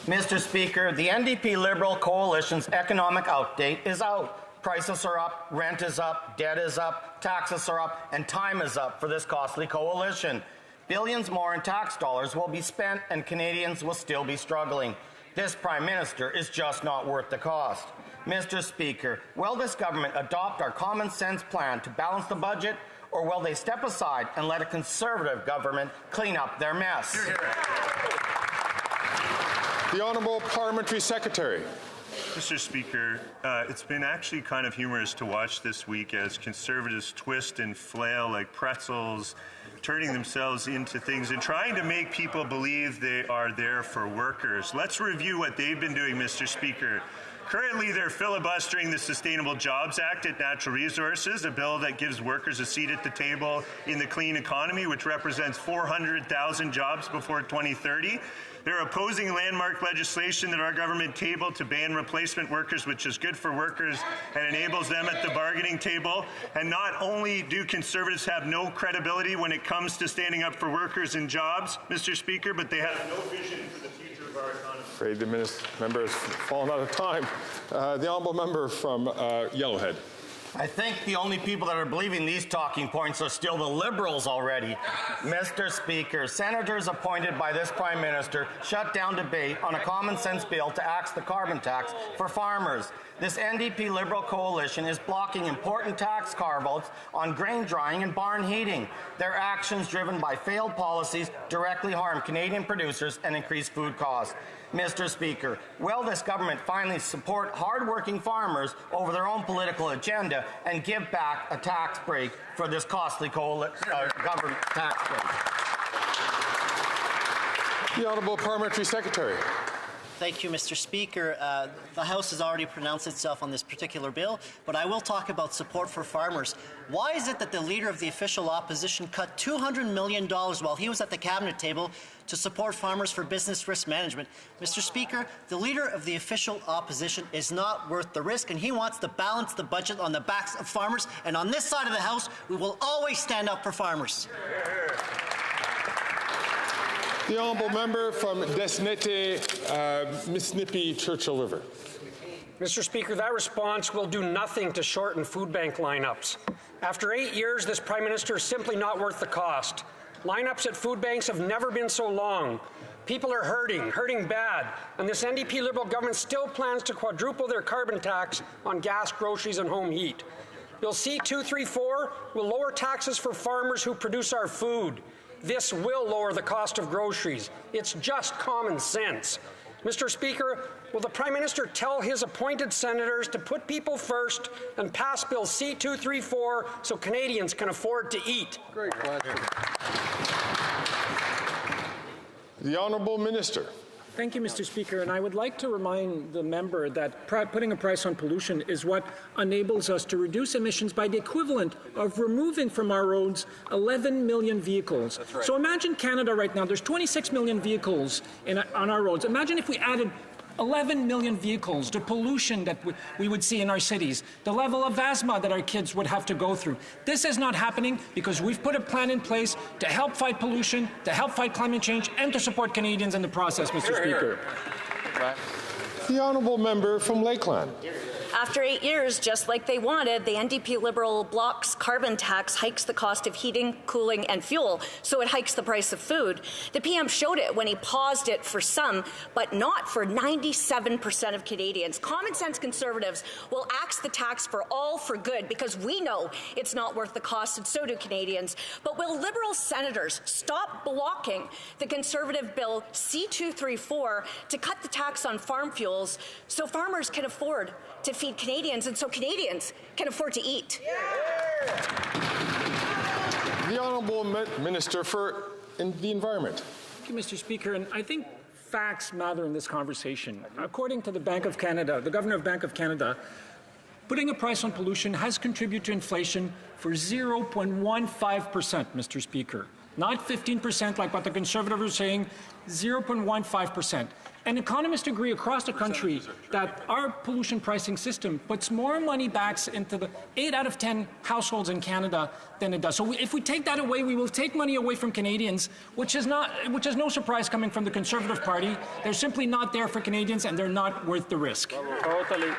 Mr. Speaker, the NDP-Liberal coalition's economic update is out. Prices are up, rent is up, debt is up, taxes are up, and time is up for this costly coalition. Billions more in tax dollars will be spent and Canadians will still be struggling. This Prime Minister is just not worth the cost. Mr. Speaker, will this government adopt our common sense plan to balance the budget, or will they step aside and let a Conservative government clean up their mess? The Honourable Parliamentary Secretary. Mr. Speaker, it's been actually kind of humorous to watch this week as Conservatives twist and flail like pretzels, turning themselves into things and trying to make people believe they are there for workers. Let's review what they've been doing, Mr. Speaker. Currently, they're filibustering the Sustainable Jobs Act at Natural Resources, a bill that gives workers a seat at the table in the clean economy, which represents 400,000 jobs before 2030. They're opposing landmark legislation that our government tabled to ban replacement workers, which is good for workers and enables them at the bargaining table. And not only do Conservatives have no credibility when it comes to standing up for workers and jobs, Mr. Speaker, but they have no vision for the future of our economy. Afraid the member has fallen out of time. The honourable member from Yellowhead. I think the only people that are believing these talking points are still the Liberals already. Mr. Speaker, senators appointed by this Prime Minister shut down debate on a common sense bill to axe the carbon tax for farmers. This NDP-Liberal coalition is blocking important tax carve-outs on grain drying and barn heating. Their actions, driven by failed policies, directly harm Canadian producers and increase food costs. Mr. Speaker, will this government finally support hard-working farmers over their own political agenda and give back a tax break for this costly government tax break? The Honourable Parliamentary Secretary. Thank you, Mr. Speaker. The House has already pronounced itself on this particular bill, but I will talk about support for farmers. Why is it that the Leader of the official opposition cut $200 million while he was at the Cabinet table to support farmers for business risk management? Mr. Speaker, the Leader of the official opposition is not worth the risk, and he wants to balance the budget on the backs of farmers. And on this side of the House, we will always stand up for farmers. The honourable member from Desnette, Mississippi, Churchill River. Mr. Speaker, that response will do nothing to shorten food bank lineups. After 8 years, this Prime Minister is simply not worth the cost. Lineups at food banks have never been so long. People are hurting bad, and this NDP-Liberal government still plans to quadruple their carbon tax on gas, groceries, and home heat. Bill C-234 will lower taxes for farmers who produce our food. This will lower the cost of groceries. It's just common sense. Mr. Speaker, will the Prime Minister tell his appointed senators to put people first and pass Bill C-234 so Canadians can afford to eat? Great question. The Honourable Minister. Thank you, Mr. Speaker. And I would like to remind the member that putting a price on pollution is what enables us to reduce emissions by the equivalent of removing from our roads 11 million vehicles. That's right. So imagine Canada right now. There's 26 million vehicles on our roads. Imagine if we added 11 million vehicles, the pollution that we would see in our cities, the level of asthma that our kids would have to go through. This is not happening because we've put a plan in place to help fight pollution, to help fight climate change, and to support Canadians in the process, Mr. Speaker. The honourable member from Lakeland. After 8 years, just like they wanted, the NDP-Liberal bloc's carbon tax hikes the cost of heating, cooling, and fuel, so it hikes the price of food. The PM showed it when he paused it for some, but not for 97% of Canadians. Common sense Conservatives will axe the tax for all for good because we know it's not worth the cost, and so do Canadians. But will Liberal senators stop blocking the Conservative bill C-234 to cut the tax on farm fuels so farmers can afford to feed Canadians and so Canadians can afford to eat? The Honourable Minister for the Environment. Thank you, Mr. Speaker. And I think facts matter in this conversation. According to the Bank of Canada, the Governor of Bank of Canada, putting a price on pollution has contributed to inflation for 0.15%, Mr. Speaker. not 15% like what the Conservatives are saying, 0.15%. And economists agree across the country that our pollution pricing system puts more money back into the 8 out of 10 households in Canada than it does. So if we take that away, we will take money away from Canadians, which is no surprise coming from the Conservative Party. They're simply not there for Canadians, and they're not worth the risk. Totally.